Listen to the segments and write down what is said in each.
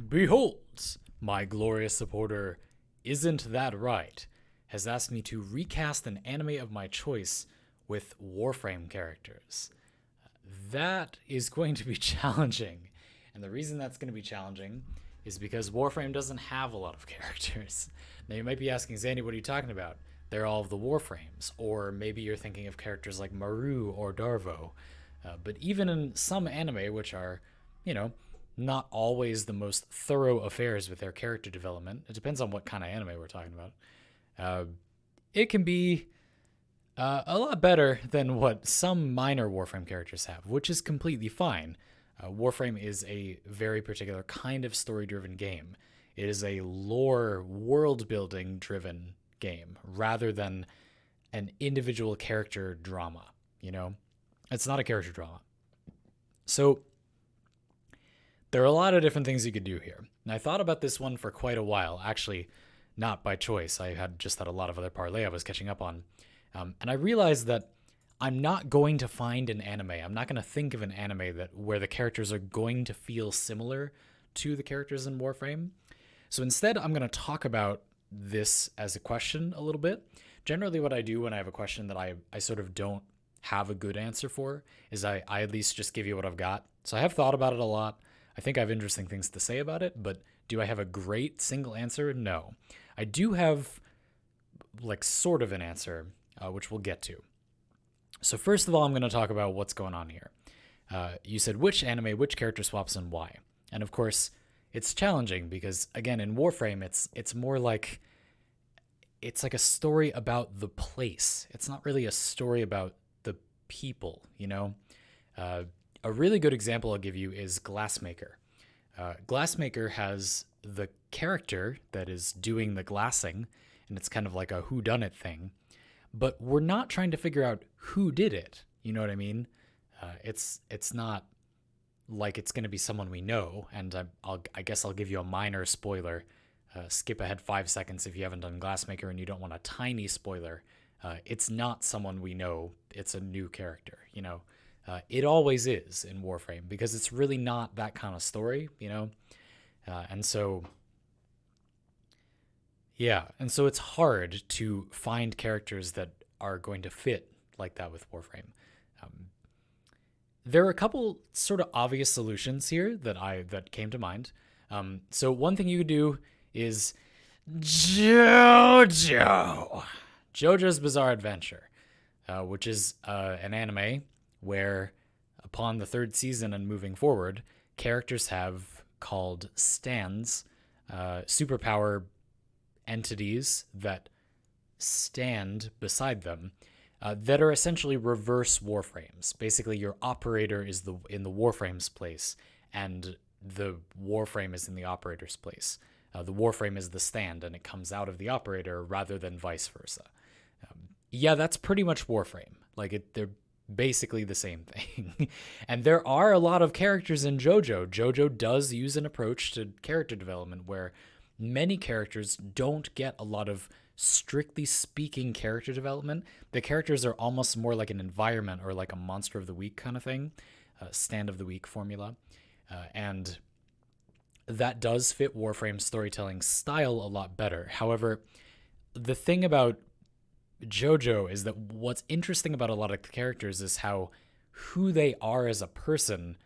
Behold, my glorious supporter, Isn't That Right, has asked me to recast an anime of my choice with Warframe characters. That is going to be challenging. And the reason that's going to be challenging is because Warframe doesn't have a lot of characters. Now, you might be asking, Zandy, what are you talking about? They're all of the Warframes. Or maybe you're thinking of characters like Maru or Darvo. But even in some anime, which are, you know, not always the most thorough affairs with their character development, it depends on what kind of anime we're talking about, uh, it can be a lot better than what some minor Warframe characters have, which is completely fine. Warframe is a very particular kind of story driven game. It is a lore, world building driven game rather than an individual character drama, you know? It's not a character drama. So there are a lot of different things you could do here. And I thought about this one for quite a while, actually, not by choice. I had just had a lot of other Parley I was catching up on. And I realized that I'm not going to find an anime. I'm not going to think of an anime that where the characters are going to feel similar to the characters in Warframe. So instead, I'm going to talk about this as a question a little bit. Generally, what I do when I have a question that I sort of don't have a good answer for is I at least just give you what I've got. So I have thought about it a lot. I think I have interesting things to say about it, but do I have a great single answer? No. I do have like sort of an answer, which we'll get to. So first of all, I'm going to talk about what's going on here. You said which anime, which character swaps, and why. And of course, it's challenging because again, in Warframe, it's more like it's like a story about the place. It's not really a story about the people, you know. A really good example I'll give you is Glassmaker. Glassmaker has the character that is doing the glassing, and it's kind of like a whodunit thing. But we're not trying to figure out who did it. You know what I mean? It's not like it's going to be someone we know. And I guess I'll give you a minor spoiler. Skip ahead 5 seconds if you haven't done Glassmaker and you don't want a tiny spoiler. It's not someone we know. It's a new character. You know, it always is in Warframe because it's really not that kind of story. You know, and so. Yeah, and so it's hard to find characters that are going to fit like that with Warframe. Um, there are a couple sort of obvious solutions here that came to mind. So one thing you could do is JoJo's Bizarre Adventure, which is an anime where, upon the third season and moving forward, characters have called stands, superpower entities that stand beside them that are essentially reverse Warframes. Basically, your operator is in the Warframe's place, and the Warframe is in the operator's place. The Warframe is the stand, and it comes out of the operator rather than vice versa. Yeah, that's pretty much Warframe. They're basically the same thing. And there are a lot of characters in JoJo. JoJo does use an approach to character development where many characters don't get a lot of, strictly speaking, character development. The characters are almost more like an environment or like a monster of the week kind of thing, stand of the week formula. And that does fit Warframe's storytelling style a lot better. However, the thing about JoJo is that what's interesting about a lot of the characters is how who they are as a person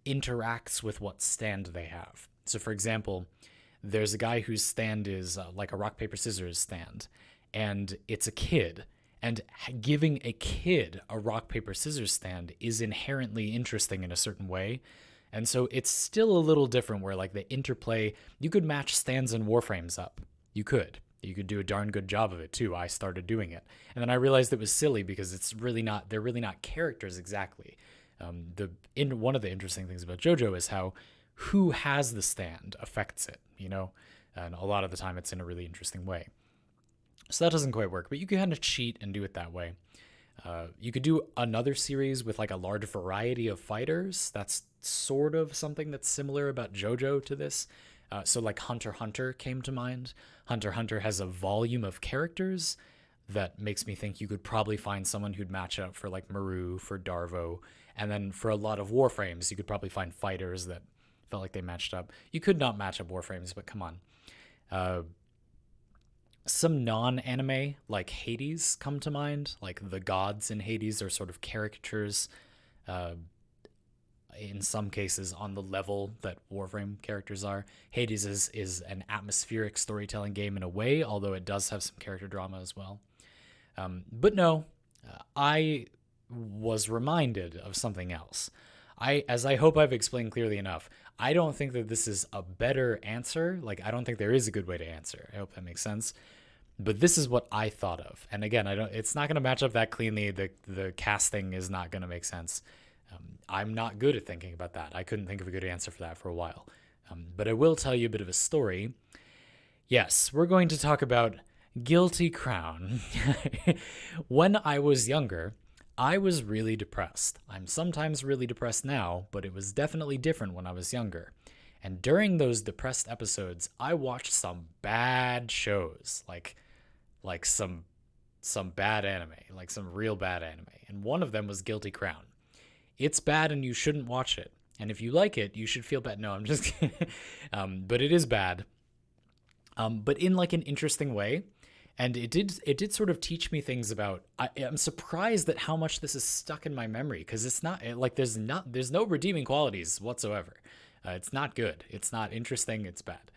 interacts with what stand they have. So for example, there's a guy whose stand is like a rock, paper, scissors stand, and it's a kid. And giving a kid a rock, paper, scissors stand is inherently interesting in a certain way. And so it's still a little different where like the interplay, you could match stands and Warframes up. You could do a darn good job of it too. I started doing it. And then I realized it was silly because they're really not characters exactly. One of the interesting things about JoJo is how who has the stand affects it, you know? And a lot of the time it's in a really interesting way. So that doesn't quite work, but you can kind of cheat and do it that way. You could do another series with like a large variety of fighters. That's sort of something that's similar about JoJo to this. So like Hunter x Hunter came to mind. Hunter x Hunter has a volume of characters that makes me think you could probably find someone who'd match up for like Maru, for Darvo, and then for a lot of Warframes, you could probably find fighters that Felt like they matched up. You could not match up Warframes, but come on. Some non-anime, like Hades, come to mind. Like the gods in Hades are sort of caricatures, in some cases on the level that Warframe characters are. Hades is an atmospheric storytelling game in a way, although it does have some character drama as well. But no, I was reminded of something else. As I hope I've explained clearly enough, I don't think that this is a better answer. Like, I don't think there is a good way to answer. I hope that makes sense. But this is what I thought of. And again, it's not going to match up that cleanly. The casting is not going to make sense. I'm not good at thinking about that. I couldn't think of a good answer for that for a while. But I will tell you a bit of a story. Yes, we're going to talk about Guilty Crown. When I was younger, I was really depressed. I'm sometimes really depressed now, but it was definitely different when I was younger. And during those depressed episodes, I watched some bad shows, like some bad anime, like some real bad anime. And one of them was Guilty Crown. It's bad and you shouldn't watch it. And if you like it, you should feel bad. No, I'm just kidding. But it is bad. But in like an interesting way. And it did sort of teach me things about. I'm surprised at how much this is stuck in my memory, because it's not like there's no redeeming qualities whatsoever. It's not good. It's not interesting. It's bad.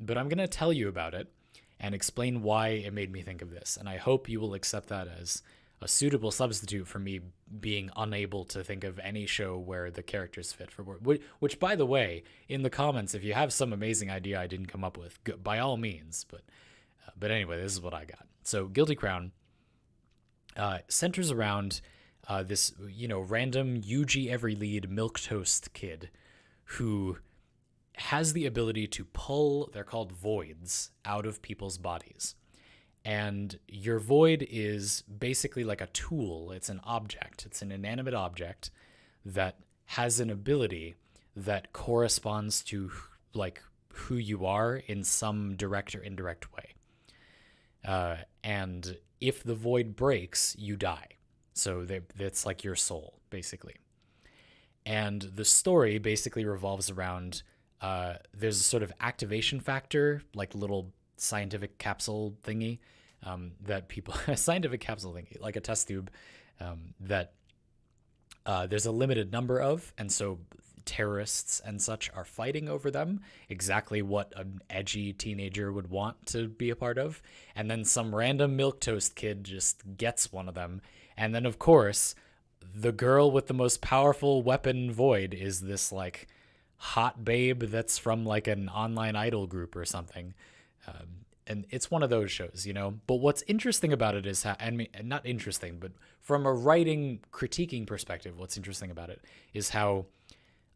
But I'm gonna tell you about it and explain why it made me think of this. And I hope you will accept that as a suitable substitute for me being unable to think of any show where the characters fit for which, by the way, in the comments, if you have some amazing idea I didn't come up with, by all means. But anyway, this is what I got. So Guilty Crown centers around this, random UG every lead milquetoast kid who has the ability to pull, they're called voids, out of people's bodies. And your void is basically like a tool. It's an object. It's an inanimate object that has an ability that corresponds to like who you are in some direct or indirect way. And if the void breaks, you die. So that's like your soul, basically. And the story basically revolves around, there's a sort of activation factor, like little scientific capsule thingy, that people, a scientific capsule thingy, like a test tube, that there's a limited number of, and so terrorists and such are fighting over them, exactly what an edgy teenager would want to be a part of. And then some random milquetoast kid just gets one of them. And then, of course, the girl with the most powerful weapon void is this like hot babe that's from like an online idol group or something. And it's one of those shows, But what's interesting about it is how, not interesting, but from a writing critiquing perspective, what's interesting about it is how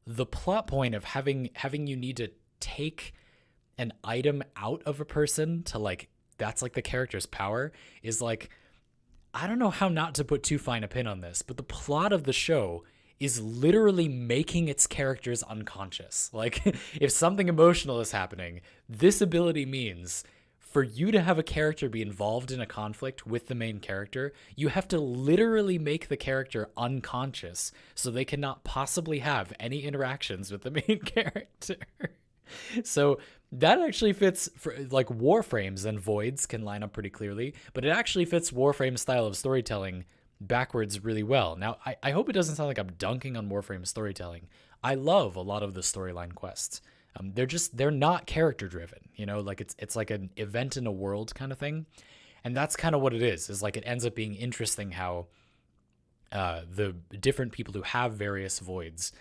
the plot point of having you need to take an item out of a person to like, that's like the character's power, is like, I don't know how not to put too fine a pin on this, but the plot of the show is literally making its characters unconscious. Like, if something emotional is happening, this ability means for you to have a character be involved in a conflict with the main character, you have to literally make the character unconscious so they cannot possibly have any interactions with the main character. So that actually fits for like Warframes, and voids can line up pretty clearly, but it actually fits Warframe's style of storytelling backwards really well. Now, I hope it doesn't sound like I'm dunking on Warframe storytelling. I love a lot of the storyline quests. They're not character driven, like it's like an event in a world kind of thing. And that's kind of what it is like, it ends up being interesting how the different people who have various voids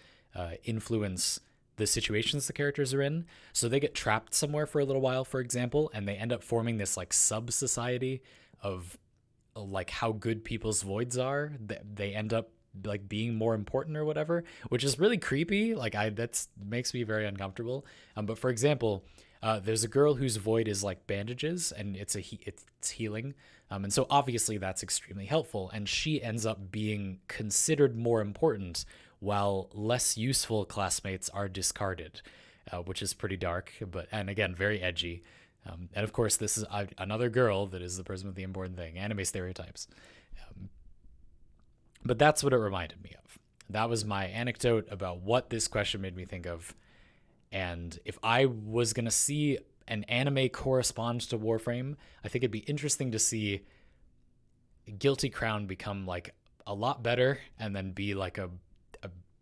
influence the situations the characters are in. So they get trapped somewhere for a little while, for example, and they end up forming this like sub-society of like how good people's voids are. They end up like being more important or whatever, which is really creepy. Like that's makes me very uncomfortable. But for example, there's a girl whose void is like bandages, and it's healing. And so obviously that's extremely helpful. And she ends up being considered more important while less useful classmates are discarded, which is pretty dark, and again, very edgy. And of course, this is another girl that is the person with the important thing, anime stereotypes. But that's what it reminded me of. That was my anecdote about what this question made me think of. And if I was going to see an anime correspond to Warframe, I think it'd be interesting to see Guilty Crown become like a lot better and then be like a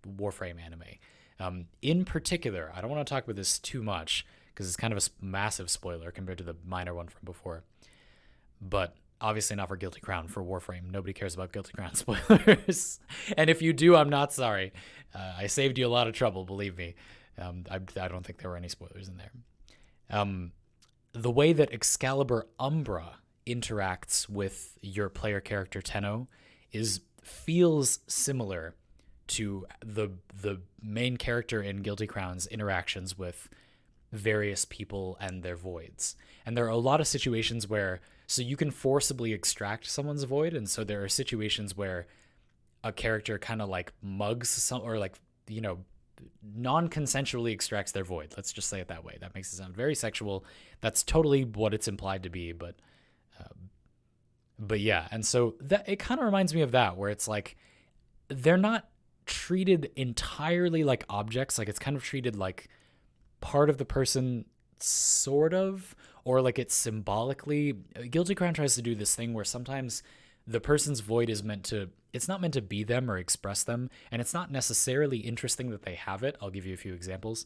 Warframe anime. In particular, I don't want to talk about this too much because it's kind of a massive spoiler compared to the minor one from before. But obviously not for Guilty Crown, for Warframe. Nobody cares about Guilty Crown spoilers. And if you do, I'm not sorry. I saved you a lot of trouble, believe me. I don't think there were any spoilers in there. The way that Excalibur Umbra interacts with your player character Tenno feels similar to the main character in Guilty Crown's interactions with various people and their voids. And there are a lot of situations where, so you can forcibly extract someone's void, and so there are situations where a character kind of like mugs some, or like, you know, non-consensually extracts their void. Let's just say it that way. That makes it sound very sexual. That's totally what it's implied to be, but yeah. And so that it kind of reminds me of that, where it's like they're not treated entirely like objects. Like it's kind of treated like part of the person, sort of, or like it's symbolically. Guilty Crown tries to do this thing where sometimes the person's void is it's not meant to be them or express them, and it's not necessarily interesting that they have it. I'll give you a few examples.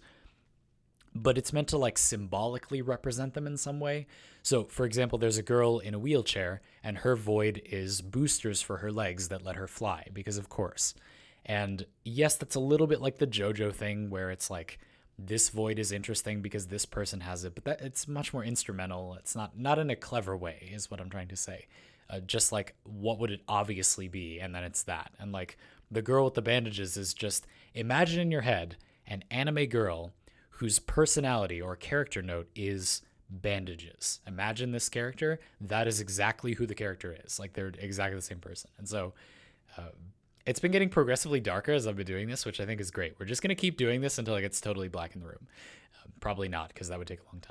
But it's meant to like symbolically represent them in some way. So, for example, there's a girl in a wheelchair, and her void is boosters for her legs that let her fly, because of course. And yes, that's a little bit like the JoJo thing, where it's like, this void is interesting because this person has it, but it's much more instrumental. It's not in a clever way, is what I'm trying to say. Just like, what would it obviously be? And then it's that. And like, the girl with the bandages is just, imagine in your head an anime girl whose personality or character note is bandages. Imagine this character. That is exactly who the character is. Like, they're exactly the same person. And so it's been getting progressively darker as I've been doing this, which I think is great. We're just going to keep doing this until it gets totally black in the room. Probably not, because that would take a long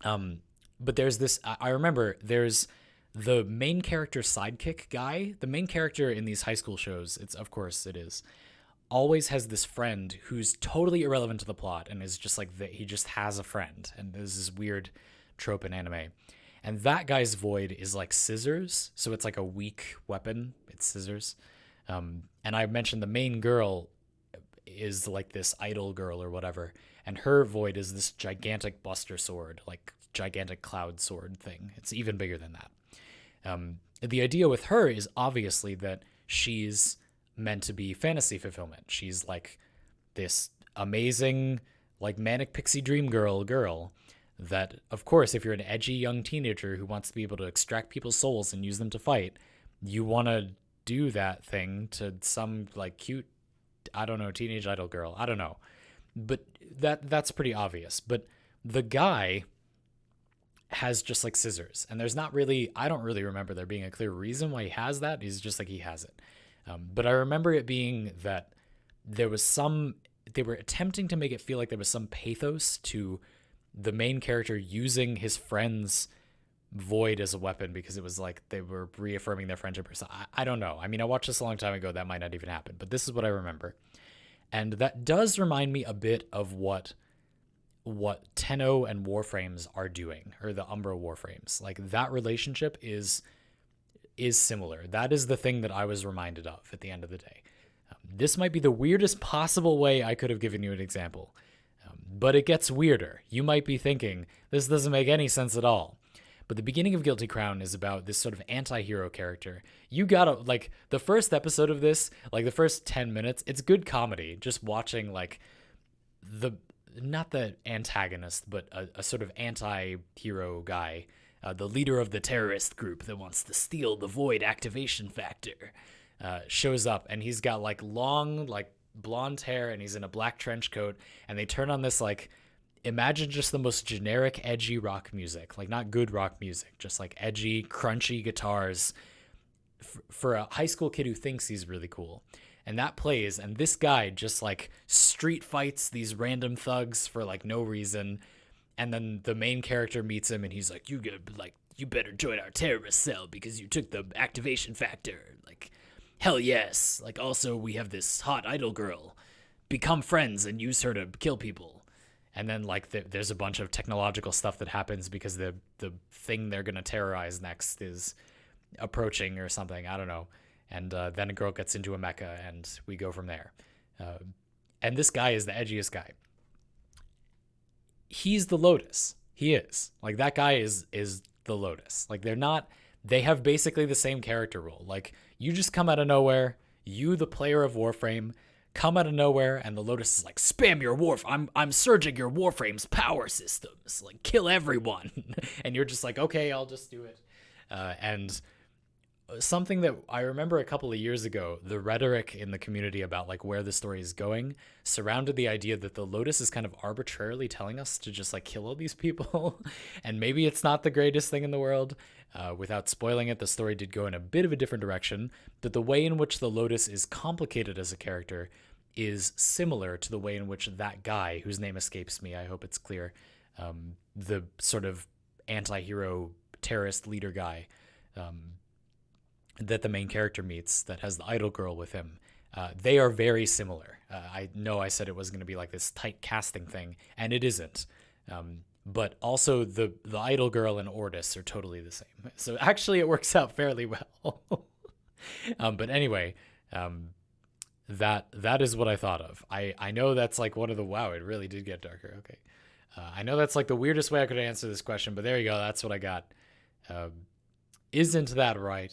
time. But there's this, I remember there's the main character sidekick guy. The main character in these high school shows, of course it is, always has this friend who's totally irrelevant to the plot and is just like he just has a friend. And there's this weird trope in anime. And that guy's void is like scissors. So it's like a weak weapon. It's scissors. And I mentioned the main girl is like this idol girl or whatever. And her void is this gigantic buster sword, like gigantic cloud sword thing. It's even bigger than that. The idea with her is obviously that she's meant to be fantasy fulfillment. She's like this amazing, like manic pixie dream girl that, of course, if you're an edgy young teenager who wants to be able to extract people's souls and use them to fight, you want to do that thing to some like cute, I don't know, teenage idol girl. I don't know. But that's pretty obvious. But the guy has just like scissors, and there's not really, I don't really remember there being a clear reason why he has that. He's just like, he has it. But I remember it being that they were attempting to make it feel like there was some pathos to the main character using his friend's void as a weapon, because it was like they were reaffirming their friendship or something. I don't know. I mean, I watched this a long time ago. That might not even happen, but this is what I remember. And that does remind me a bit of what Tenno and Warframes are doing, or the Umbra Warframes. Like, that relationship is similar. That is the thing that I was reminded of at the end of the day. This might be the weirdest possible way I could have given you an example, but it gets weirder. You might be thinking, this doesn't make any sense at all. But the beginning of Guilty Crown is about this sort of anti-hero character. You gotta, like, the first episode of this, like the first 10 minutes, it's good comedy. Just watching, like, not the antagonist, but a sort of anti-hero guy, the leader of the terrorist group that wants to steal the void activation factor, shows up, and he's got like long, like blonde hair, and he's in a black trench coat, and they turn on this, like, imagine just the most generic, edgy rock music, like not good rock music, just like edgy, crunchy guitars for a high school kid who thinks he's really cool. And that plays, and this guy just like street fights these random thugs for like no reason. And then the main character meets him, and he's like, you better join our terrorist cell because you took the activation factor. Like, hell yes. Like, also we have this hot idol girl, become friends and use her to kill people. And then like there's a bunch of technological stuff that happens because the thing they're gonna terrorize next is approaching or something. I don't know. And then a girl gets into a mecha, and we go from there. And this guy is the edgiest guy. He's the Lotus. He is. Like, that guy is the Lotus. Like, they have basically the same character role. Like, you just come out of nowhere, you, the player of Warframe, come out of nowhere, and the Lotus is like, spam your I'm surging your Warframe's power systems. Like, kill everyone. And you're just like, okay, I'll just do it. And something that I remember a couple of years ago, the rhetoric in the community about like where the story is going surrounded the idea that the Lotus is kind of arbitrarily telling us to just like kill all these people. And maybe it's not the greatest thing in the world. Without spoiling it, the story did go in a bit of a different direction, but the way in which the Lotus is complicated as a character is similar to the way in which that guy, whose name escapes me, I hope it's clear, the sort of anti-hero terrorist leader guy, that the main character meets, that has the idol girl with him, they are very similar. I know I said it was going to be like this tight casting thing, and it isn't. But also the idol girl and Ordis are totally the same. So actually it works out fairly well. But anyway, that is what I thought of. I know that's like one of the, wow, it really did get darker. Okay. I know that's like the weirdest way I could answer this question, but there you go. That's what I got. Isn't that right?